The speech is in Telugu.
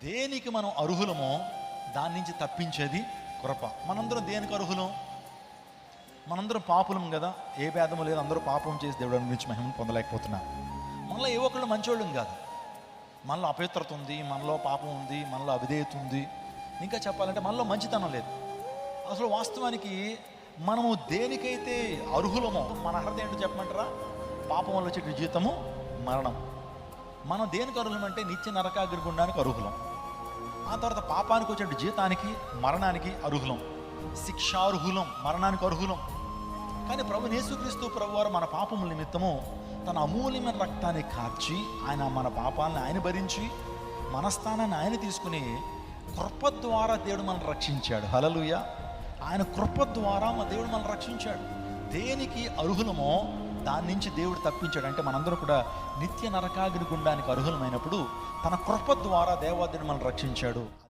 దేనికి మనం అర్హులమో దాని నుంచి తప్పించేది కృప. మనందరం దేనికి అర్హులం? మనందరం పాపులం కదా, ఏ భేదము లేదు, అందరూ పాపం చేసి దేవుడు గురించి మహిమను పొందలేకపోతున్నారు. మనలో ఏ ఒక్కళ్ళు మంచోళ్ళం కాదు, మనలో అపవిత్రత ఉంది, మనలో పాపం ఉంది, మనలో అవిధేయత ఉంది, ఇంకా చెప్పాలంటే మనలో మంచితనం లేదు. అసలు వాస్తవానికి మనము దేనికైతే అర్హులమో మన అర్హత ఏంటో చెప్పమంటారా? పాపం వల్ల వచ్చే జీతము మరణం. మనం దేనికి అర్హులం అంటే నిత్య నరకాగ్నిగుండానికి అర్హులం. ఆ తర్వాత పాపానికి వచ్చే జీతానికి మరణానికి అర్హులం, శిక్షార్హులం, మరణానికి అర్హులం. కానీ ప్రభు యేసుక్రీస్తు ప్రభువారు మన పాపముల నిమిత్తము తన అమూల్యమైన రక్తాన్ని కార్చి ఆయన మన పాపాలను ఆయన భరించి మన స్థానాన్ని ఆయన తీసుకుని కృప ద్వారా దేవుడు మనల్ని రక్షించాడు. హల్లెలూయా! ఆయన కృప ద్వారా మన దేవుడు మనల్ని రక్షించాడు. దేనికి అర్హులమో దాని నుంచి దేవుడు తప్పించాడు. అంటే మనందరూ కూడా నిత్య నరకాగ్నిగుండానికి అర్హులమైనప్పుడు తన కృప ద్వారా దేవాదేవుడు మనల్ని రక్షించాడు.